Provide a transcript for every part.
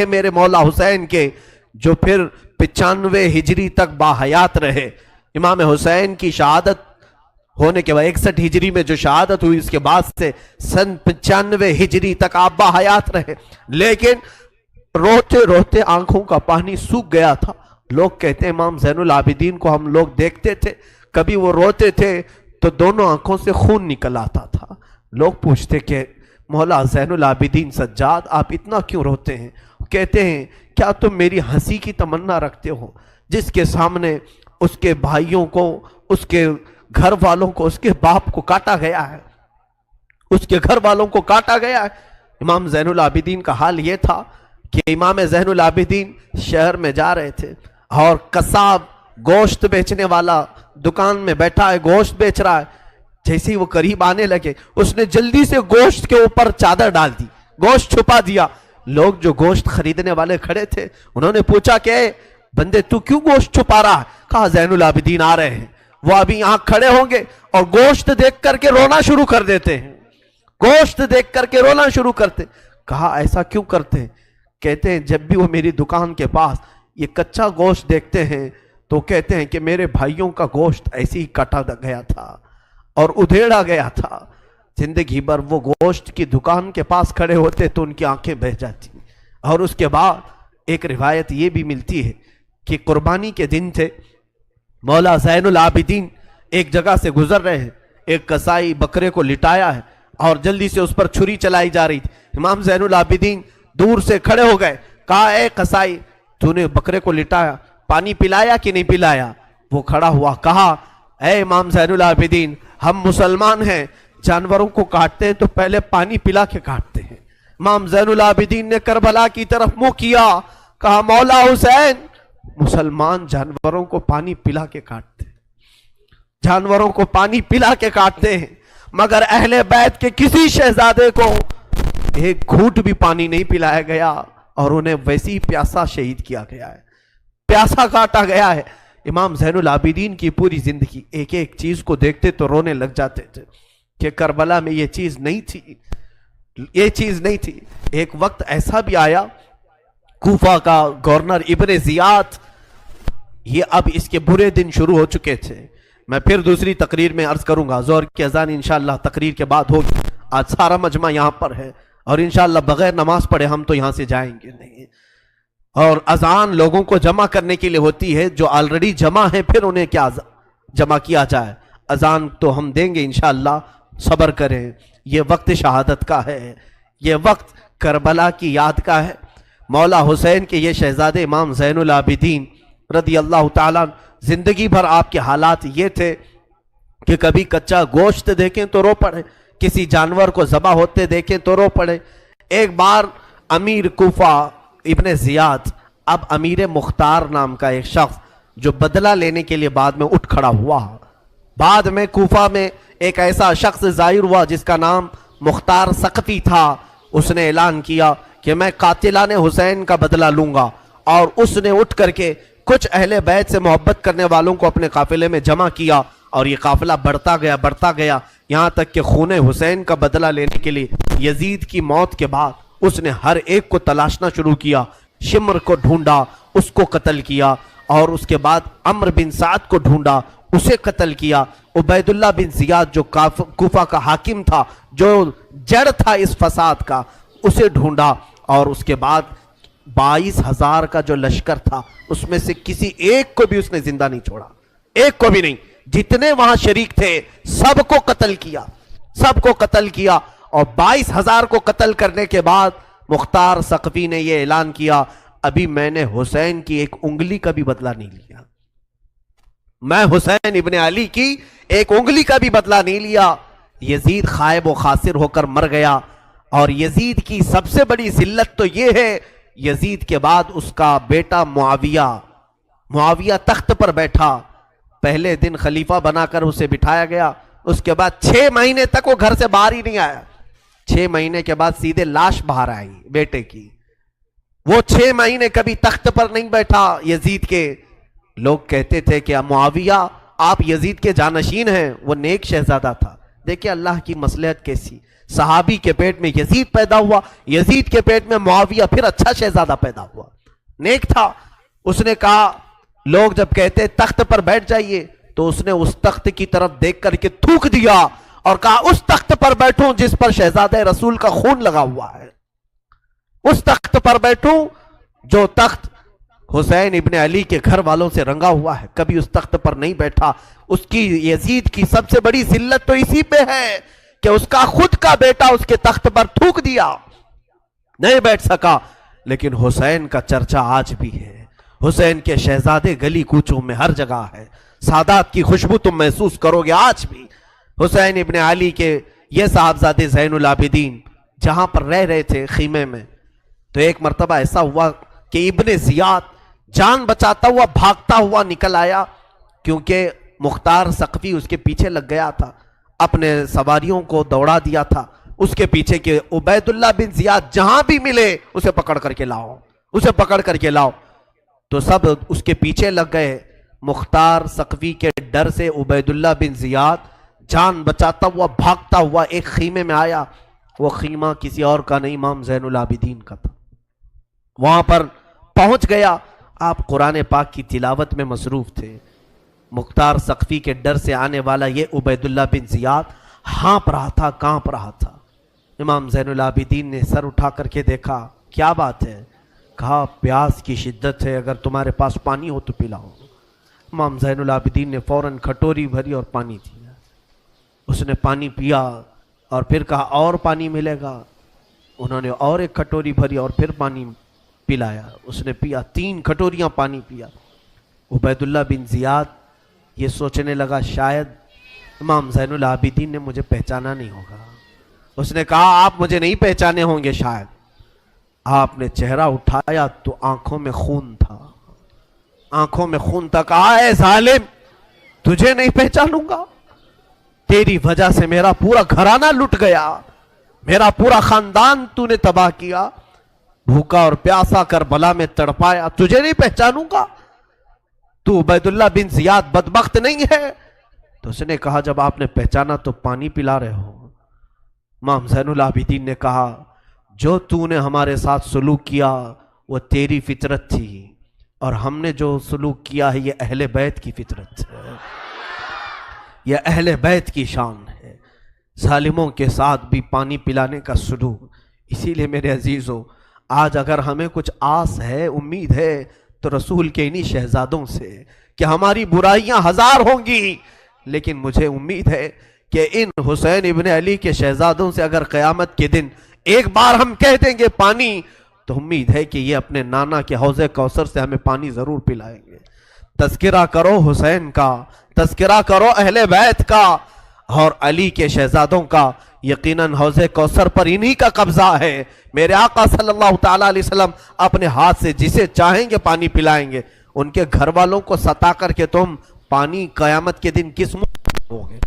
میرے مولا حسین کے جو پھر 95 ہجری تک باحیات رہے. امام حسین کی شہادت ہونے کے بعد 61 ہجری میں جو شہادت ہوئی اس کے بعد سے سن 95 ہجری تک آپ باحیات رہے، لیکن روتے روتے آنکھوں کا پانی سوکھ گیا تھا. لوگ کہتے ہیں امام زین العابدین کو ہم لوگ دیکھتے تھے، کبھی وہ روتے تھے تو دونوں آنکھوں سے خون نکل آتا تھا. لوگ پوچھتے کہ مولا زین العابدین سجاد آپ اتنا کیوں روتے ہیں؟ کہتے ہیں کیا تم میری ہنسی کی تمنا رکھتے ہو؟ جس کے سامنے اس کے بھائیوں کو، اس کے گھر والوں کو، اس کے باپ کو کاٹا گیا ہے، اس کے گھر والوں کو کاٹا گیا ہے. امام زین العابدین کا حال یہ تھا کہ امام زین العابدین شہر میں جا رہے تھے اور قصاب گوشت بیچنے والا دکان میں بیٹھا ہے، گوشت بیچ رہا ہے. جیسے ہی وہ قریب آنے لگے اس نے جلدی سے گوشت کے اوپر چادر ڈال دی، گوشت چھپا دیا. لوگ جو گوشت خریدنے والے کھڑے تھے انہوں نے پوچھا کہ بندے تو کیوں گوشت چھپا رہا ہے؟ کہا زین العابدین آ رہے ہیں، وہ ابھی یہاں کھڑے ہوں گے اور گوشت دیکھ کر کے رونا شروع کر دیتے ہیں، گوشت دیکھ کر کے رونا شروع کرتے. کہا ایسا کیوں کرتے ہیں؟ کہتے ہیں جب بھی وہ میری دکان کے پاس یہ کچا گوشت دیکھتے ہیں تو کہتے ہیں کہ میرے بھائیوں کا گوشت ایسے ہی کاٹا گیا تھا اور ادھیڑا گیا تھا. زندگی بھر وہ گوشت کی دکان کے پاس کھڑے ہوتے تو ان کی آنکھیں بہہ جاتی. اور اس کے بعد ایک روایت یہ بھی ملتی ہے کہ قربانی کے دن تھے، مولا زین العابدین ایک جگہ سے گزر رہے ہیں، ایک قصائی بکرے کو لٹایا ہے اور جلدی سے اس پر چھری چلائی جا رہی تھی. امام زین العابدین دور سے کھڑے ہو گئے، کہا اے قصائی تو نے بکرے کو لٹایا، پانی پلایا کہ نہیں پلایا؟ وہ کھڑا ہوا، کہا اے امام زین العابدین ہم مسلمان ہیں، جانوروں کو کاٹتے ہیں تو پہلے پانی پلا کے کاٹتے ہیں. امام زین العابدین نے کربلا کی طرف منہ کیا، کہا مولا حسین مسلمان جانوروں کو پانی پلا کے کاٹتے ہیں، جانوروں کو پانی پلا کے کاٹتے ہیں، مگر اہل بیت کے کسی شہزادے کو ایک گھونٹ بھی پانی نہیں پلایا گیا اور انہیں ویسی ہی پیاسا شہید کیا گیا ہے، پیاسا کاٹا گیا ہے. امام زین العابدین کی پوری زندگی ایک ایک چیز کو دیکھتے تو رونے لگ جاتے تھے کہ کربلا میں یہ چیز نہیں تھی، یہ چیز نہیں تھی. ایک وقت ایسا بھی آیا، کوفہ کا گورنر ابن زیاد، یہ اب اس کے برے دن شروع ہو چکے تھے. میں پھر دوسری تقریر میں عرض کروں گا، ظہر کی اذان انشاءاللہ تقریر کے بعد ہوگی. آج سارا مجمع یہاں پر ہے اور انشاءاللہ بغیر نماز پڑھے ہم تو یہاں سے جائیں گے نہیں. اور اذان لوگوں کو جمع کرنے کے لیے ہوتی ہے، جو آلریڈی جمع ہیں پھر انہیں کیا جمع کیا جائے. اذان تو ہم دیں گے انشاءاللہ، صبر کریں. یہ وقت شہادت کا ہے، یہ وقت کربلا کی یاد کا ہے. مولا حسین کے یہ شہزادے امام زین العابدین رضی اللہ تعالیٰ، زندگی بھر آپ کے حالات یہ تھے کہ کبھی کچا گوشت دیکھیں تو رو پڑے، کسی جانور کو ذبح ہوتے دیکھیں تو رو پڑے. ایک بار امیر کوفہ ابن زیاد، اب امیر مختار نام کا ایک شخص جو بدلہ لینے کے لیے بعد میں اٹھ کھڑا ہوا. بعد میں کوفہ میں ایک ایسا شخص ظاہر ہوا جس کا نام مختار ثقفی تھا. اس نے اعلان کیا کہ میں قاتلان حسین کا بدلہ لوں گا، اور اس نے اٹھ کر کے کچھ اہل بیت سے محبت کرنے والوں کو اپنے قافلے میں جمع کیا اور یہ قافلہ بڑھتا گیا یہاں تک کہ خون حسین کا بدلہ لینے کے لیے یزید کی موت کے بعد اس نے ہر ایک کو تلاشنا شروع کیا. شمر کو ڈھونڈا، اس کو قتل کیا، اور اس کے بعد عمر بن سعد کو ڈھونڈا، اسے قتل کیا. عبید اللہ بن زیاد جو کوفہ کا حاکم تھا، جو جڑ تھا اس فساد کا، اسے ڈھونڈا. اور اس کے بعد 22,000 کا جو لشکر تھا اس میں سے کسی ایک کو بھی اس نے زندہ نہیں چھوڑا، ایک کو بھی نہیں. جتنے وہاں شریک تھے سب کو قتل کیا، سب کو قتل کیا. اور 22,000 کو قتل کرنے کے بعد مختار ثقفی نے یہ اعلان کیا ابھی میں نے حسین کی ایک انگلی کا بھی بدلہ نہیں لیا، میں حسین ابن علی کی ایک انگلی کا بھی بدلہ نہیں لیا. یزید خائب و خاسر ہو کر مر گیا. اور یزید کی سب سے بڑی ذلت تو یہ ہے، یزید کے بعد اس کا بیٹا معاویہ تخت پر بیٹھا. پہلے دن خلیفہ بنا کر اسے بٹھایا گیا، اس کے بعد 6 مہینے تک وہ گھر سے باہر ہی نہیں آیا. 6 مہینے کے بعد سیدھے لاش باہر آئی بیٹے کی. وہ 6 مہینے کبھی تخت پر نہیں بیٹھا یزید کے. لوگ کہتے تھے کہ معاویہ آپ یزید کے جانشین ہیں. وہ نیک شہزادہ تھا. دیکھیں اللہ کی مصلحت کیسی. صحابی کے پیٹ میں یزید پیدا ہوا, یزید کے پیٹ میں معاویہ, پھر اچھا شہزادہ پیدا ہوا, نیک تھا. اس نے کہا, لوگ جب کہتے تخت پر بیٹھ جائیے, تو اس نے اس تخت کی طرف دیکھ کر کے تھوک دیا اور کہا اس تخت پر بیٹھوں جس پر شہزادہ رسول کا خون لگا ہوا ہے, اس تخت پر بیٹھوں جو تخت حسین ابن علی کے گھر والوں سے رنگا ہوا ہے. کبھی اس تخت پر نہیں بیٹھا. اس کی, یزید کی سب سے بڑی ذلت تو اسی پہ ہے کہ اس کا خود کا بیٹا اس کے تخت پر تھوک دیا, نہیں بیٹھ سکا. لیکن حسین کا چرچا آج بھی ہے, حسین کے شہزادے گلی کوچوں میں ہر جگہ ہے, سادات کی خوشبو تم محسوس کرو گے آج بھی. حسین ابن علی کے یہ صاحبزادے زین العابدین جہاں پر رہ رہے تھے خیمے میں, تو ایک مرتبہ ایسا ہوا کہ ابن زیاد جان بچاتا ہوا بھاگتا ہوا نکل آیا, کیونکہ مختار ثقفی اس کے پیچھے لگ گیا تھا, اپنے سواریوں کو دوڑا دیا تھا اس کے پیچھے کہ عبید اللہ بن زیاد جہاں بھی ملے اسے پکڑ کر کے لاؤ, اسے پکڑ کر کے لاؤ. تو سب اس کے پیچھے لگ گئے. مختار ثقفی کے ڈر سے عبید اللہ بن زیاد جان بچاتا ہوا بھاگتا ہوا ایک خیمے میں آیا. وہ خیمہ کسی اور کا نہیں, امام زین العابدین کا تھا. وہاں پر پہنچ گیا, آپ قرآن پاک کی تلاوت میں مصروف تھے. مختار ثقفی کے ڈر سے آنے والا یہ عبید اللہ بن زیاد ہانپ رہا تھا, کانپ رہا تھا. امام زین العابدین نے سر اٹھا کر کے دیکھا, کیا بات ہے؟ کہا پیاس کی شدت ہے, اگر تمہارے پاس پانی ہو تو پلاؤ. امام زین العابدین نے فوراً کھٹوری بھری اور پانی دیا. اس نے پانی پیا اور پھر کہا اور پانی ملے گا. انہوں نے اور ایک کھٹوری بھری اور پھر پانی پلایا. اس نے پیا, 3 کھٹوریاں پانی پیا. عبید اللہ بن زیاد یہ سوچنے لگا شاید امام زین العابدین نے مجھے پہچانا نہیں ہوگا. اس نے کہا آپ مجھے نہیں پہچانے ہوں گے شاید. آپ نے چہرہ اٹھایا تو آنکھوں میں خون تھا, آنکھوں میں خون تھا. کہا اے ظالم, تجھے نہیں پہچانوں گا؟ تیری وجہ سے میرا پورا گھرانہ لٹ گیا, میرا پورا خاندان تو نے تباہ کیا, بھوکا اور پیاسا کربلا میں تڑپایا, تجھے نہیں پہچانوں گا؟ تو عبید اللہ بن زیاد بدبخت نہیں ہے؟ تو اس نے کہا جب آپ نے پہچانا تو پانی پلا رہے ہو. امام زین العابدین نے کہا جو تو نے ہمارے ساتھ سلوک کیا وہ تیری فطرت تھی, اور ہم نے جو سلوک کیا ہے یہ اہل بیت کی فطرت ہے, یہ اہل بیت کی شان ہے. ظالموں کے ساتھ بھی پانی پلانے کا سلوک. اسی لیے میرے عزیزو, آج اگر ہمیں کچھ آس ہے, امید ہے, تو رسول کے انہی شہزادوں سے کہ ہماری برائیاں 1000 ہوں گی, لیکن مجھے امید ہے کہ ان حسین ابن علی کے شہزادوں سے اگر قیامت کے دن ایک بار ہم کہہ دیں گے پانی, تو امید ہے کہ یہ اپنے نانا کے حوض کوثر سے ہمیں پانی ضرور پلائیں گے. تذکرہ کرو حسین کا, تذکرہ کرو اہل بیت کا اور علی کے شہزادوں کا. یقیناً حوض کوثر پر انہی کا قبضہ ہے. میرے آقا صلی اللہ تعالیٰ علیہ وسلم اپنے ہاتھ سے جسے چاہیں گے پانی پلائیں گے. ان کے گھر والوں کو ستا کر کے تم پانی قیامت کے دن کس منہ ہوگے,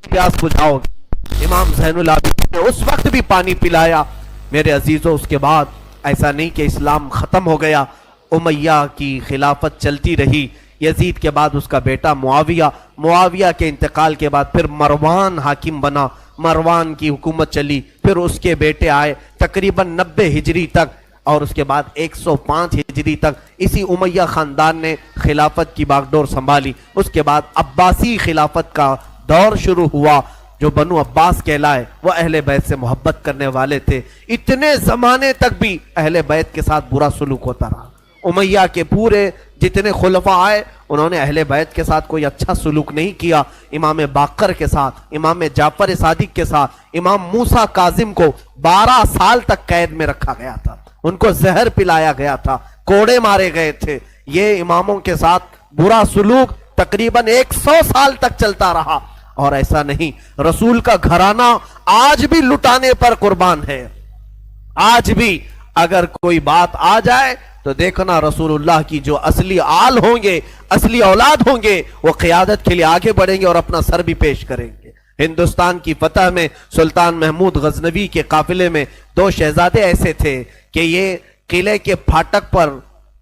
پیاس بجھاؤ گے. امام زین العابدین نے اس وقت بھی پانی پلایا. میرے عزیزوں, اس کے بعد ایسا نہیں کہ اسلام ختم ہو گیا, امیہ کی خلافت چلتی رہی. یزید کے بعد اس کا بیٹا معاویہ, معاویہ کے انتقال کے بعد پھر مروان حاکم بنا, مروان کی حکومت چلی. پھر اس کے بیٹے آئے تقریباً 90 ہجری تک, اور اس کے بعد 105 ہجری تک اسی امیہ خاندان نے خلافت کی باغڈور سنبھالی. اس کے بعد عباسی خلافت کا دور شروع ہوا. جو بنو عباس کہلائے وہ اہل بیت سے محبت کرنے والے تھے. اتنے زمانے تک بھی اہل بیت کے ساتھ برا سلوک ہوتا رہا. امیہ کے پورے جتنے خلفاء آئے انہوں نے اہل بیت کے ساتھ کوئی اچھا سلوک نہیں کیا. امام باقر کے ساتھ, امام جعفر صادق کے ساتھ, امام موسیٰ کاظم کو 12 سال تک قید میں رکھا گیا تھا, ان کو زہر پلایا گیا تھا, کوڑے مارے گئے تھے. یہ اماموں کے ساتھ برا سلوک تقریباً 100 سال تک چلتا رہا. اور ایسا نہیں, رسول کا گھرانہ آج بھی لٹانے پر قربان ہے. آج بھی اگر کوئی بات آ جائے تو دیکھنا رسول اللہ کی جو اصلی آل ہوں گے, اصلی اولاد ہوں گے, وہ قیادت کے لیے آگے بڑھیں گے اور اپنا سر بھی پیش کریں گے. ہندوستان کی فتح میں سلطان محمود غزنوی کے قافلے میں 2 شہزادے ایسے تھے کہ یہ قلعے کے پھاٹک پر,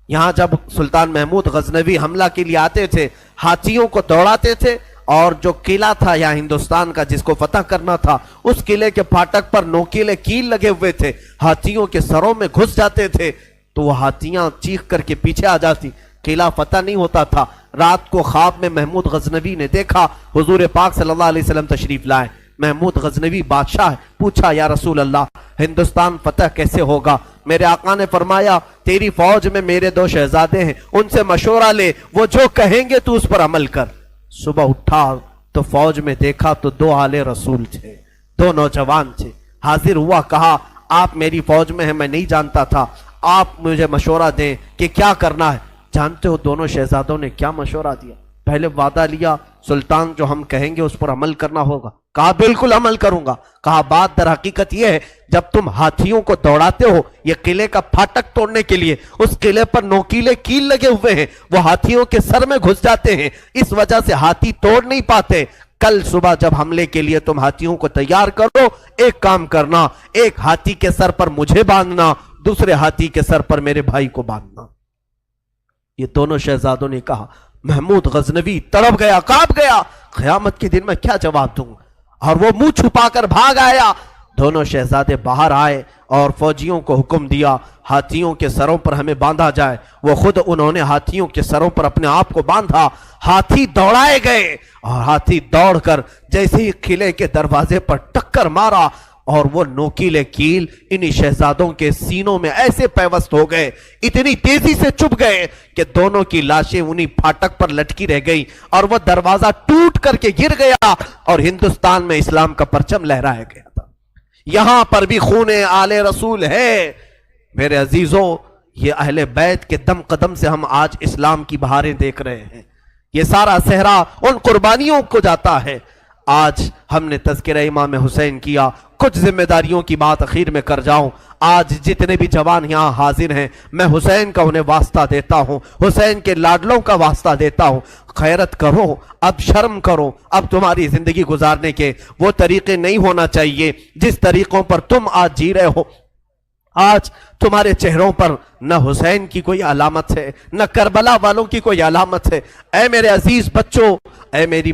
یہاں جب سلطان محمود غزنوی حملہ کے لیے آتے تھے, ہاتھیوں کو دوڑاتے تھے اور جو قلعہ تھا یہاں ہندوستان کا جس کو فتح کرنا تھا، اس قلعے کے پھاٹک پر نوکیلے کیل لگے ہوئے تھے، ہاتھیوں کے سروں میں گھس جاتے تھے تو وہ ہاتھیاں چیخ کر کے پیچھے آ جاتی، قلعہ فتح نہیں ہوتا تھا۔ رات کو خواب میں محمود غزنوی نے دیکھا حضور پاک صلی اللہ علیہ وسلم تشریف لائے۔ محمود غزنوی بادشاہ ہے، پوچھا یا رسول اللہ ہندوستان فتح کیسے ہوگا؟ میرے آقا نے فرمایا تیری فوج میں میرے 2 شہزادے ہیں، ان سے مشورہ لے، وہ جو کہیں گے تو اس پر عمل کر۔ صبح اٹھا تو فوج میں دیکھا تو 2 آلے رسول تھے، 2 نوجوان تھے۔ حاضر ہوا، کہا آپ میری فوج میں ہیں، میں نہیں جانتا تھا، آپ مجھے مشورہ دیں کہ کیا کرنا ہے۔ جانتے ہو دونوں شہزادوں نے کیا مشورہ دیا؟ پہلے وعدہ لیا سلطان جو ہم کہیں گے اس پر عمل کرنا ہوگا، کہا بالکل عمل کروں گا۔ کہا بات در حقیقت یہ ہے جب تم ہاتھیوں کو دوڑاتے ہو یہ قلعے کا پھاٹک توڑنے کے لیے، اس قلعے پر نوکیلے کیل لگے ہوئے ہیں، وہ ہاتھیوں کے سر میں گھس جاتے ہیں، اس وجہ سے ہاتھی توڑ نہیں پاتے۔ کل صبح جب حملے کے لیے تم ہاتھیوں کو تیار کرو، ایک کام کرنا، ایک ہاتھی کے سر پر مجھے باندھنا، دوسرے ہاتھی کے سر پر میرے بھائی کو باندھنا۔ یہ دونوں شہزادوں نے کہا۔ محمود غزنوی تڑپ گیا، کانپ گیا، قیامت کے دن میں کیا جواب دوں، اور وہ منہ چھپا کر بھاگ آیا۔ دونوں شہزادے باہر آئے اور فوجیوں کو حکم دیا ہاتھیوں کے سروں پر ہمیں باندھا جائے۔ وہ خود انہوں نے ہاتھیوں کے سروں پر اپنے آپ کو باندھا، ہاتھی دوڑائے گئے اور ہاتھی دوڑ کر جیسے ہی قلعے کے دروازے پر ٹکر مارا اور وہ نوکیلے کیل انہی شہزادوں کے سینوں میں ایسے پیوست ہو گئے، اتنی تیزی سے چپ گئے کہ دونوں کی لاشیں انہی پھاٹک پر لٹکی رہ گئی اور وہ دروازہ ٹوٹ کر کے گر گیا اور ہندوستان میں اسلام کا پرچم لہرایا گیا تھا۔ یہاں پر بھی خون آل رسول ہے میرے عزیزوں، یہ اہل بیت کے دم قدم سے ہم آج اسلام کی بہاریں دیکھ رہے ہیں، یہ سارا صحرا ان قربانیوں کو جاتا ہے۔ آج ہم نے تذکرہ امام حسین کیا، کچھ ذمہ داریوں کی بات اخیر میں کر جاؤں۔ آج جتنے بھی جوان یہاں حاضر ہیں میں حسین کا انہیں واسطہ دیتا ہوں، حسین کے لاڈلوں کا واسطہ دیتا ہوں، خیرت کرو، اب شرم کرو، اب تمہاری زندگی گزارنے کے وہ طریقے نہیں ہونا چاہیے جس طریقوں پر تم آج جی رہے ہو۔ آج تمہارے چہروں پر نہ حسین کی کوئی علامت ہے، نہ کربلا والوں کی کوئی علامت ہے۔ اے میرے عزیز بچوں، اے میری